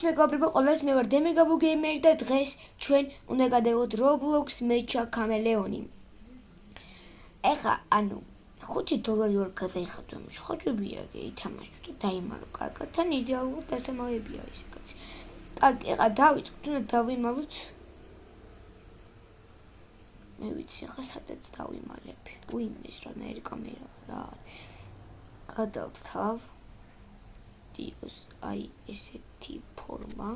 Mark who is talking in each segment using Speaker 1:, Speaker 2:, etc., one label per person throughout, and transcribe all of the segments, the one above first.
Speaker 1: მეგობრებო, ყველას მე ვარ დემიგაბუ გეიმერი და დღეს ჩვენ უნდა გადავიღოთ Roblox მეჩა კამელეონი. ეხა, $5 ვარ გადაიხადო ამაში, ხოჭებია ითამაშო და დაიმალო კარგად, თან იდეალურად დასამალებია ისე კაცი. კარგი, ეხა დავიწყოთ, უნდა დავიმალოთ. მე ვიცი, ეხა სადაც დავიმალებ. უიმეს რანაირი კამერა რა. გადავთავ. Dios, ai ესეთი ფორმა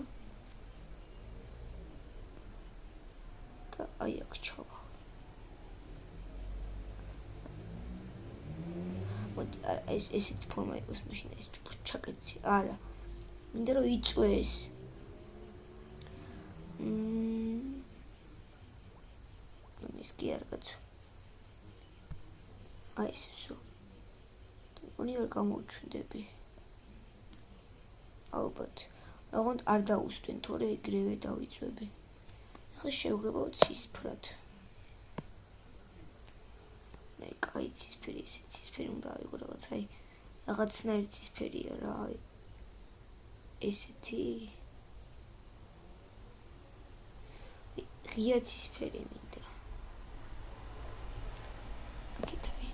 Speaker 1: და აი აქ ჩავა. მოდი, არა, ესეთი ფორმა იყოს მაშინ ეს ჩაკეთე. არა. მინდა რომ იწვეს. ეს კი არ გაწო. აი ეს ისო. თუნი არ გამოჩნდები. ალბათ, აღარ არ დაუსვენ, თორე ეგრევე დავიწვები. ახლა შევღებავ ცისფრად. მე კაი ცისფერი, ესეთი ცისფერი უნდა ავიღო რაღაც, აი, რაღაცნაირი ცისფერია რა, აი. ესეთი ღია ცისფერი მინდა. აკეთე.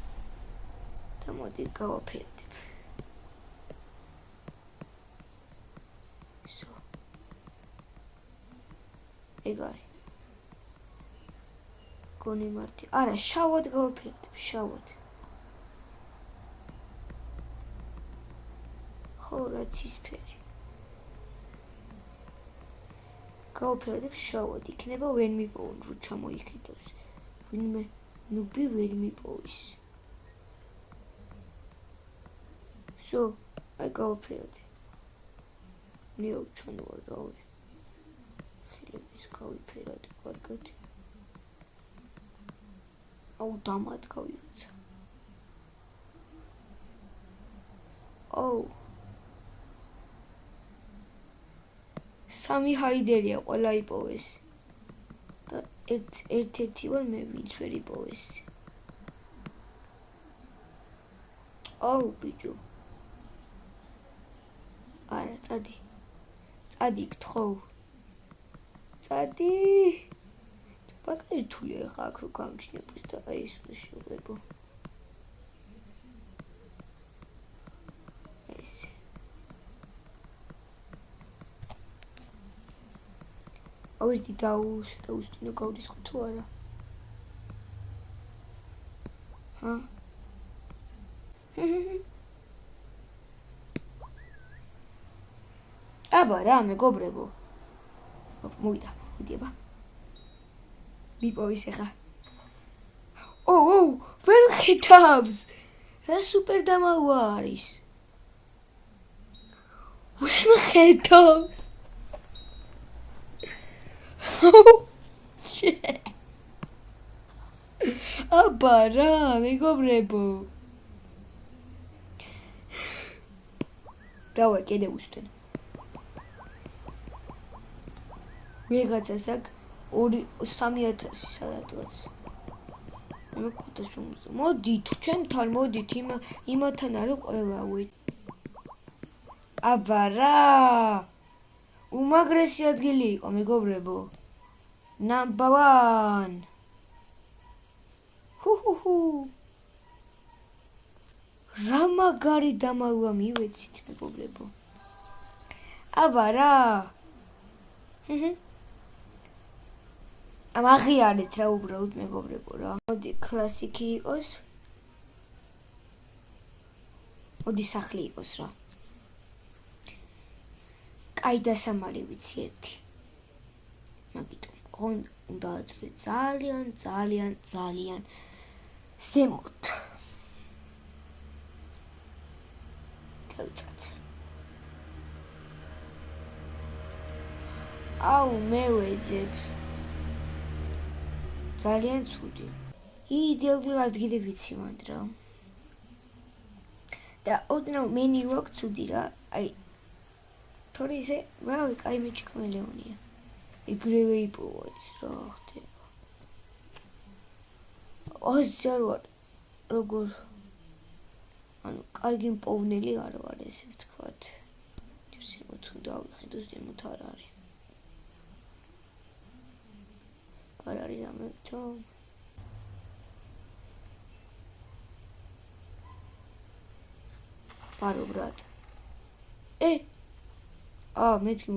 Speaker 1: და მოდი გავაფერდებ. ეგარი. გონი მარტი. არა, შავად გავაფერდებ, შავად. ხო, რა ცისფერი. გავაფერდებ შავად, იქნება ვერ მიპოვონ, რო ჩამოიქიდოს. ვინმე ნუბი ვერ მიპოვის. სო, აი გავაფერდე. ნიო ჩანვარ რავი. ის გავიფერად კარგად. აუ დამად გავიღაცა. აუ. სამი ჰაიდერია ყველა იპოვეს. და ერთ-ერთი ვარ მე ვინც ვერ იპოვეს. აუ ბიჭო. არა, წადი. წადი გთხოვ. წადი. ბაკარი თულია ხა აქ რო გამჩნიებს და აი ეს შევღებო. ეს. აუზი დაუსტინო გავდისხო თუ არა? ჰა? აბა რა მეგობრებო. მოვიდა. იდიება. მიპოვის ახლა. ოუ, ვერ ხედავს. რა სუპერ დამალვა არის. ვერ ხედავს. აბა რა, მეგობრებო. დავა კიდე უსტენ. ვიღაცას აქ 3000 სადაც. მე გქონდეს უმზო. მოდით, ჩემთან მოდით, იმათან არის ყველა ვე. აბა რა. უმაგრესი ადგილი იყო, მეგობრებო. Number 1. ჰუ. რა მაგარი დამალვა მივეცით, მეგობრებო. აბა რა. აღიარეთ რა უბრალოდ მეგობრებო რა. მოდი კლასიკი იყოს. მოდი სახლი იყოს რა. კაი დასამალი ვიცი ერთი. მაგიტომ უნდა აძვრე ძალიან ზემოთ. დავიწყოთ. აუ მე ვეძებ. ძალიან ცუდი. იდეალური ადგილი ვიცი მანდ რა. და ოდნავ მენიუ აქვს ცუდი რა. აი თორე ისე, ვაი, კაი მეჩი კამელეონია. ეგრევე იპოვა ის რა ხდება. ოზარ ვარ. როგორ კარგი მპოვნელი არ ვარ ესე ვთქვათ. ზემოთ უნდა ავიხიდო, ზემოთ არ არის. არ არის რამე თო. პარო ბრატ. მეთქი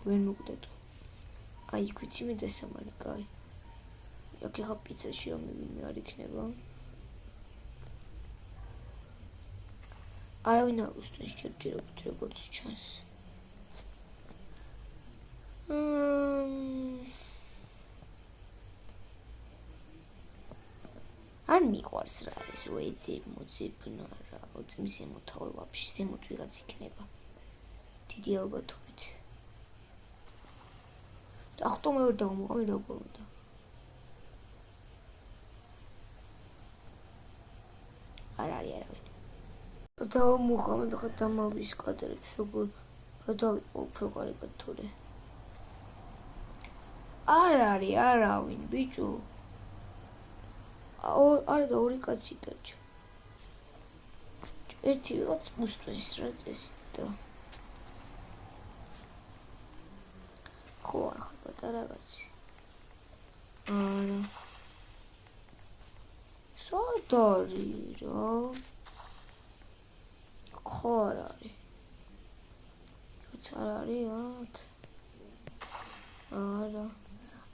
Speaker 1: ვერ მოკვდეთ. აი, ქვიცი მე დასამალი, კაი. აქ ახლა პიცაში რომ ვინმე არ იქნება. არავინ არ უსწრებს ჯერჯერობით როგორც ჩანს. არ მიყვარს რა ეს მოძებნა რა, ოწმის ზემოთავ ვაფშე ზემოთ ვიღაც იქნება. დიდი ალბათობით. ახტო მე ვერ დავმოყავი როგორ უნდა. არ არის არავინ. დავმოყავი და დამავის კადრებს როგორ გადავიყო უფრო კარგად თორე. არ არის არავინ ბიჭო. არა და ორი კაცი დარჩა. ერთი ვიღაც უსწრებს რა წესით და ხო არ ხარ პატარა კაცი. არა. სად არის რა? ხო არ არის. ვიღაც არ არის აქ. არა.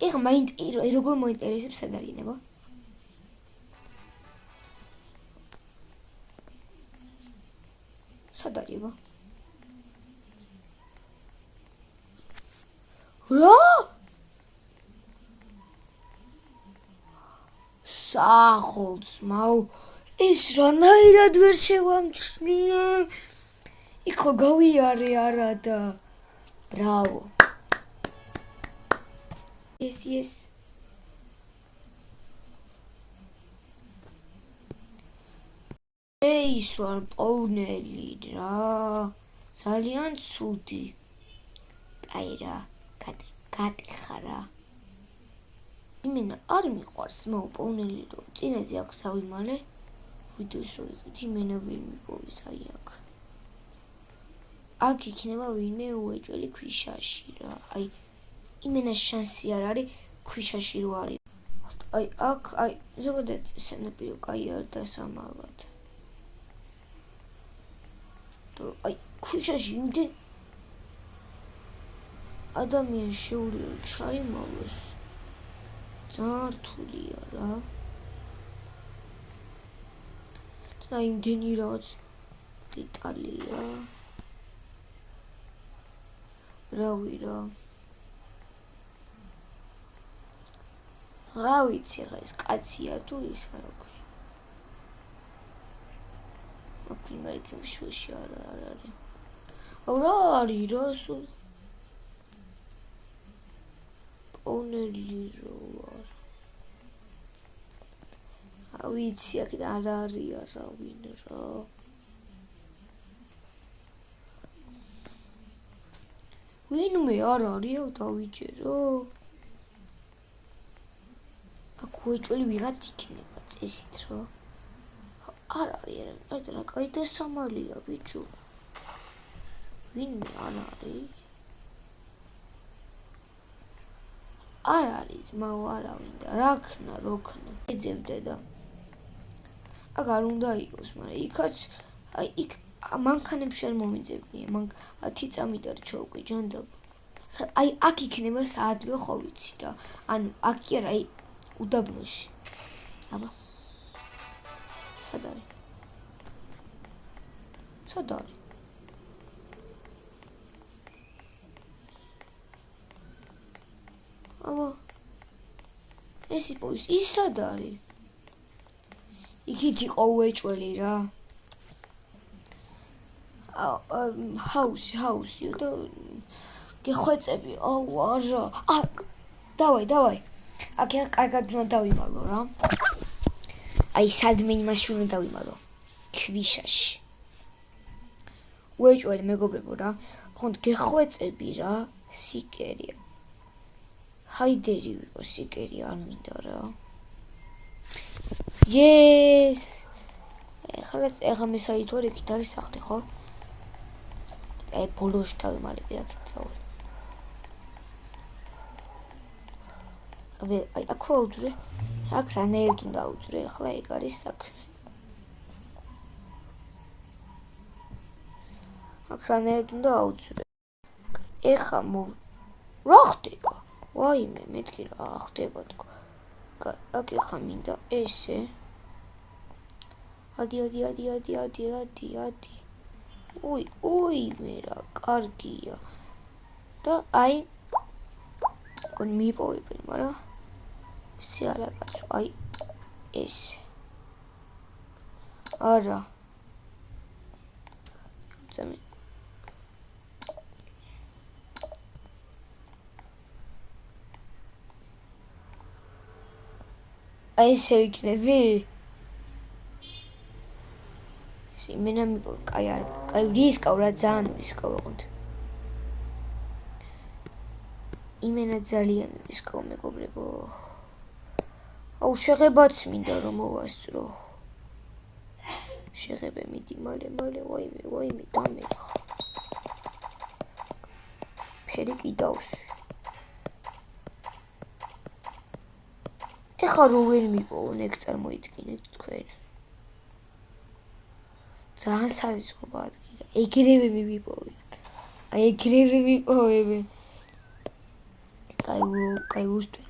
Speaker 1: ეხლა როგორ მოინტერესებს სად არის ნება? სად არის ება? რა? სახლს ეს რანაირად ვერ შევამჩნიე. იქ ხო გავიარე არა და ბრავო. ეს ის ვარ პოვნელი რა. ძალიან ცუდი. კაი რა, გატეხა რა. იმენა არ მიყვარს პოვნელი რომ წინაზე აქ დავიმალე. ვიდეოს რო ვიყიდ იმენა ვერ მიპოვის აი აქ. აქ იქნება ვინმე უეჭველი ქვიშაში რა. აი იმენა შანსი არ არის ქვიშაში რო არის. აი აქ აი ზოგადად სანაპირო კაი არ დასამალად. აი ქვიშაში იმდენ ადამიანს შეუძლია ჩაიმალოს. ძალიან რთულია რა. და იმდენი რაღაც დეტალია. რავი რა. რა ვიცი ხა ეს კაცია თუ ის არა ქვი. ოპტიმალიზმ შუში არ არის. რა არის რა სულ პოვნელი რო არ. ვიცი აქ არ არის არავინ რა. ვინმე არ არის დავიჯერო. აქ უეჭველი ვიღაც იქნება წესით რა. არ არის რა კაი დასამალია ბიჭო. ვინმე არ არის. არ არის არავინ და რა ქნა როქნა. ეძებდე და აქ არ უნდა იყოს, მაგრამ იქაც აი იქ მანქანებში არ მომიძებნია. მან 10 წამი დარჩა უკვე ჯანდაბა. აი აქ იქნება საათბე ხო ვიცი რა. ანუ აქ კი არა აი უდაბნოში. აბა. სად არის? სად არის? აბა. ეს იპოვის ის სად არის? იქით იყო უეჭველი რა. ჰაუსიო და გეხვეწები. არა. დავაი. აქ კარგად უნდა დავიმალო რა. აი სადმე იმაში უნდა დავიმალო. ქვიშაში. უეჭველი მეგობრებო რა. ხონდ გეხვეწები რა. სიკერია. ჰაიდერი ვიყო სიკერი არ მინდა რა. ეხლა მე საით ვარ იქით არის სახლი ხო? ბოლოში დავიმალები აქეთ წავალ. აი აქ რა უძვრე? აქ რანაირად უნდა უძვრე, ახლა ეგ არის საქმე. აქ რანაირად უნდა აუძვრე. ეხა რა ხდება? ვაიმე, მეთქი რა ხდება თქო. აქ ეხა მინდა ესე. ადი. უი, მე რა კარგია. და აი გონ მიპოვებენ, მაგრამ ესე არა კაცო, აი ესე. არა. ძამი. აი ესე ვიქნები? იმენა მიპოვ, კაი არა, კაი რისკავ რა ძალიან რისკავ ოღონდ. იმენა ძალიან რისკავ მეგობრებო. აუ შეღებაც მინდა რომ მოვასწრო. შეღებე მიდი მალე, ვაიმე დამერხა. ფერი კიდავს. ეხა რო ვერ მიპოვო, ეგ წარმოიდგინეთ თქვენ. ძალიან საზისხობა ადგილი. ეგრევე მივიპოვე. აი ეგრევე მიპოვებენ. კაი უსტვენ.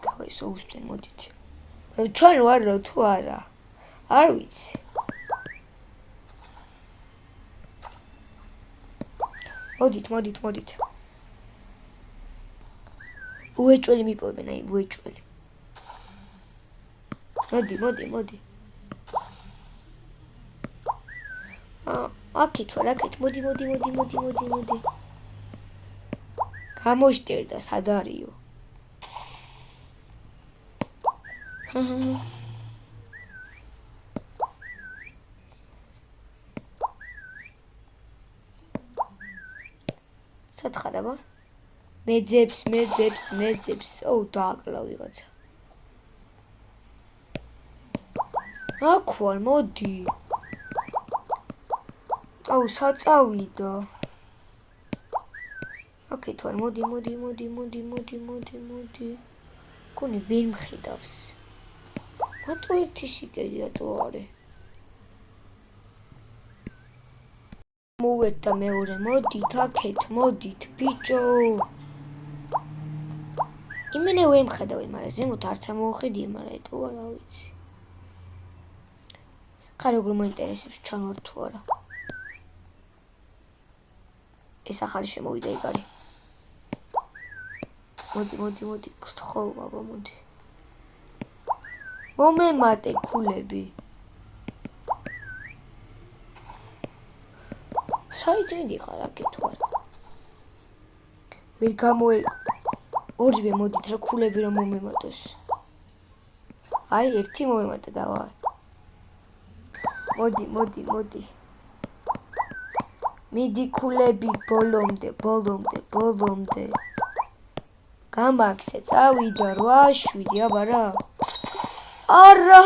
Speaker 1: კაი უსტვენ მოდით. რომ ჩვენ ვარო თუ არა. არ ვიცი. მოდით. უეჭველი მიპოვებენ, აი უეჭველი. მოდი. აქეთ ვარ, მოდი. გამოშტერდა სად არისო? სად ხარ აბა? მეძებს. ოუ დააკლა ვიღაცა. აქ ვარ, მოდი. აუ საწავიდა. აქეთ ვარ, მოდი. გონი ვერ მხედავს. მარტო ერთი სიკერია თუ არე. მოვერდა მეორე, მოდით აქეთ, ბიჭო. იმენა ვერ მხედავენ, მაგრამ ზემოთ არც ამოვხედია, მაგრამ ეტყო რა ვიცი. ხარ როგორ მოინტერესებს ჩვენ ვარ თუ არა. ეს ახალი შემოვიდა ეგ არის. მოდი, გთხოვ აბა მოდი. მომემატე ქულები. საიდანდი ხარ აქეთ ვარ. ვერ გამოელო. ორივე მოდით რა ქულები რომ მომემატოს. აი ერთი მომემატა დავა. მოდი. მიდი ქულები ბოლომდე. გამაქსე წავიდა 8-7 აბა რა. არა.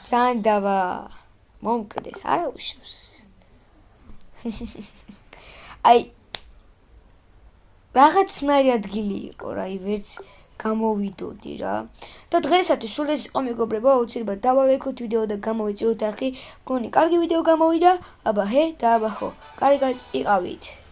Speaker 1: ჯანდავა. მომკდეს არა უშავს. აი რაღაცნაირი ადგილი იყო რა, ვერც გამოვიდოდი რა. და დღეისათვის სულ ეს იყო მეგობრებო, აუცილებლად დავალექოთ ვიდეო და გამოვიწეროთ არხი. მგონი კარგი ვიდეო გამოვიდა. აბა ჰე და აბა ხო. კარგად იყავით.